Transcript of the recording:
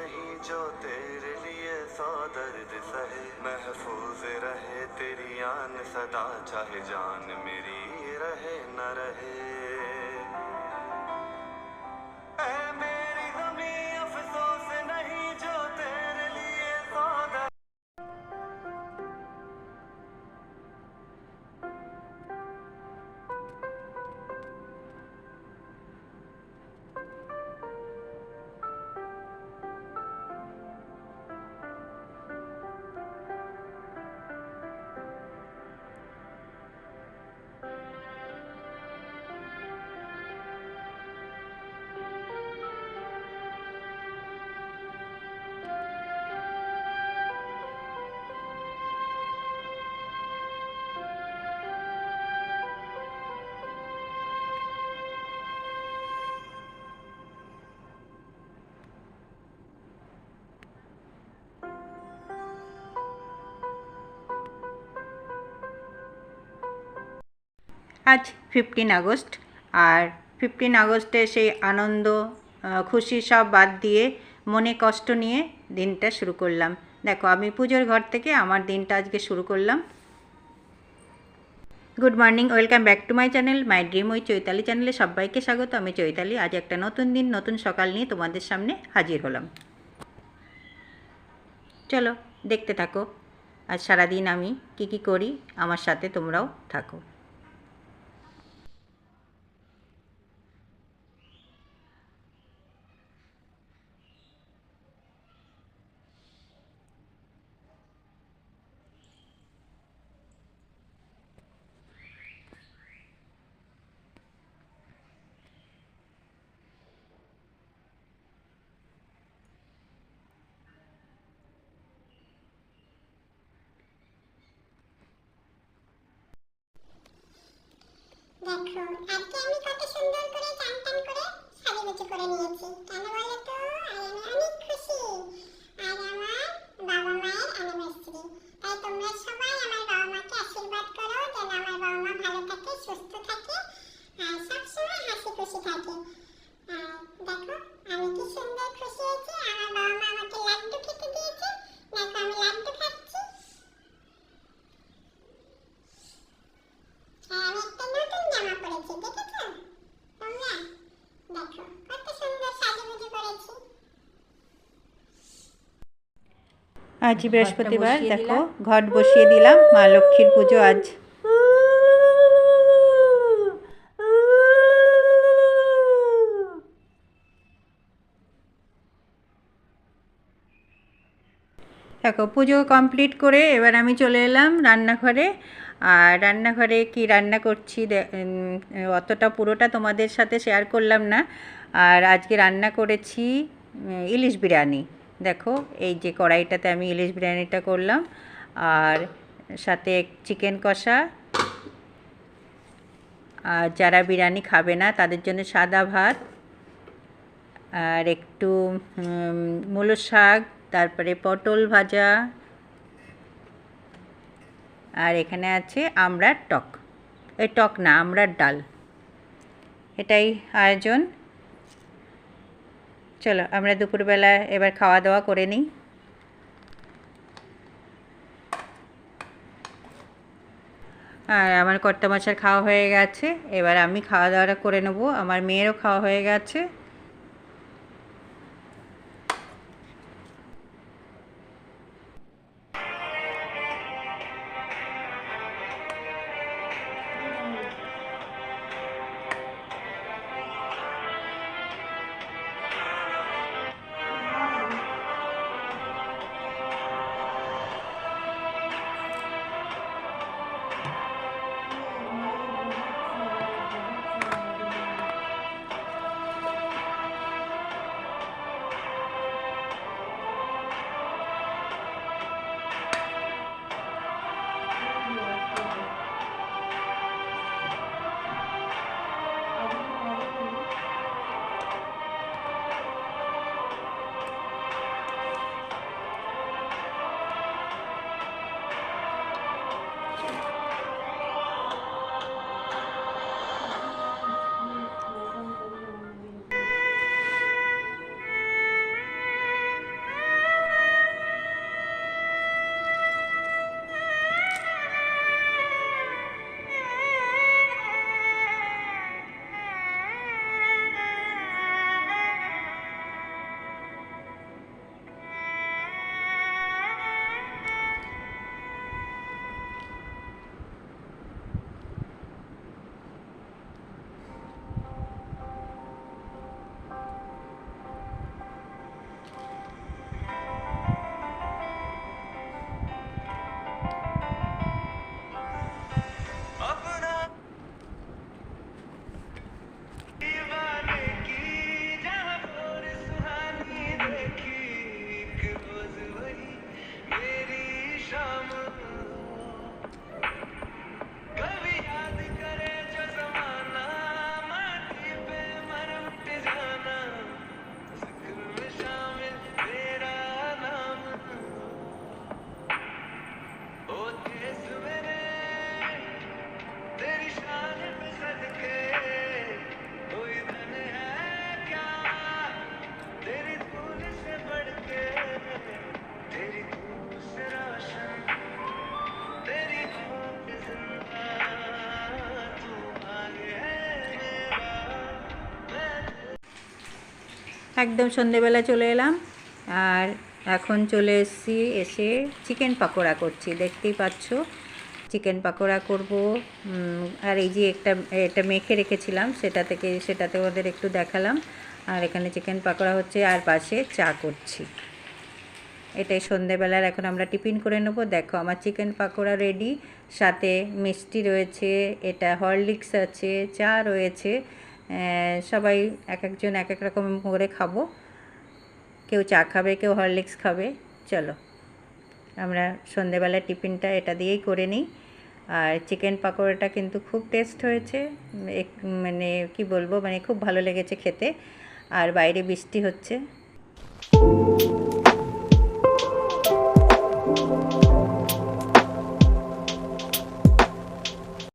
नहीं जो तेरे लिए सौ दर्द सहे, महफूज रहे तेरी आन सदा, चाहे जान मेरी रहे न रहे। ऐ मेरी ज़मीं अफसोस नहीं जो तेरे लिए सौ दर्द। आज 15 আগস্ট আর 15 আগস্টে সেই আনন্দ খুশি সব বাদ দিয়ে মনে কষ্ট নিয়ে দিনটা শুরু করলাম। দেখো আমি পুজোর ঘর থেকে আমার দিনটা আজকে শুরু করলাম। Good morning, welcome back to my channel my dream with Chaitali চ্যানেলে সবাইকে স্বাগত। আমি চৈতালি। আজ একটা নতুন দিন নতুন সকাল নিয়ে তোমাদের সামনে হাজির হলাম। চলো দেখতে থাকো আজ সারাদিন আমি কি করি, আমার সাথে তোমরাও থাকো। দেখো আজকে আমি কত সুন্দর করে চান টান করে সাজুগুজু করে নিয়েছি। কেন বলো তো? আমি অনেক খুশি। আর আমার বাবা মায়ের অ্যানিভার্সারি। তাই তোমরা সবাই আমার বাবা মাকে আশীর্বাদ করো যেন আমার বাবা মা ভালো থাকে, সুস্থ থাকে আর সবসময় হাসি খুশি থাকে। দেখো আমি কি সুন্দর খুশি হয়েছি। আমার বাবা মা আমাকে লাড্ডু খেতে দিয়েছে। দেখো আমি লাড্ডু খাচ্ছি। আমি একটা নতুন জামা পরেছি, দেখেছো তোমরা? দেখো কত সুন্দর সাজুগুজু করেছি। আজ বৃহস্পতিবার, দেখো ঘট বসিয়ে দিলাম। মা লক্ষ্মীর পুজো আজ। দেখো পুজো কমপ্লিট করে এবার আমি চলে এলাম রান্নাঘরে। আর রান্নাঘরে কি রান্না করছি অতটা পুরোটা তোমাদের সাথে শেয়ার করলাম না। আর আজকে রান্না করেছি ইলিশ বিরিয়ানি। দেখো এই যে কড়াইটাতে আমি ইলিশ বিরিয়ানিটা করলাম। আর সাথে চিকেন কষা। আর যারা বিরিয়ানি খাবে না তাদের জন্য সাদা ভাত আর একটু মূলো শাক, তারপরে পটল ভাজা, আর এখানে আছে আমড়ার টক। এই টক না, আমড়ার ডাল। এটাই আয়োজন। চলো আমরা দুপুরবেলা এবার খাওয়া দাওয়া করে নিই। আর আমার কর্তামশার খাওয়া হয়ে গেছে, এবার আমি খাওয়া দাওয়াটা করে নেব। আমার মেয়েরও খাওয়া হয়ে গেছে। একদম সন্ধেবেলা চলে এলাম আর এখন চলে এসেছি, এসে চিকেন পাকোড়া করছি, দেখতেই পাচ্ছ চিকেন পাকোড়া করব। আর এই যে এটা মেখে রেখেছিলাম সেটাতে ওদের একটু দেখালাম। আর এখানে চিকেন পাকোড়া হচ্ছে আর পাশে চা করছি। এটাই সন্ধেবেলার এখন আমরা টিফিন করে নেব। দেখো আমার চিকেন পাকোড়া রেডি, সাথে মিষ্টি রয়েছে, এটা হরলিক্স আছে, চা রয়েছে। সবাই একজন এক রকম করে খাবো, কেউ চা খাবে, কেউ হরলিক্স খাবে। চলো আমরা সন্ধেবেলার টিফিনটা এটা দিয়েই করে নিই। আর চিকেন পাকোড়াটা কিন্তু খুব টেস্ট হয়েছে, মানে কি বলবো, মানে খুব ভালো লেগেছে খেতে। আর বাইরে বৃষ্টি হচ্ছে।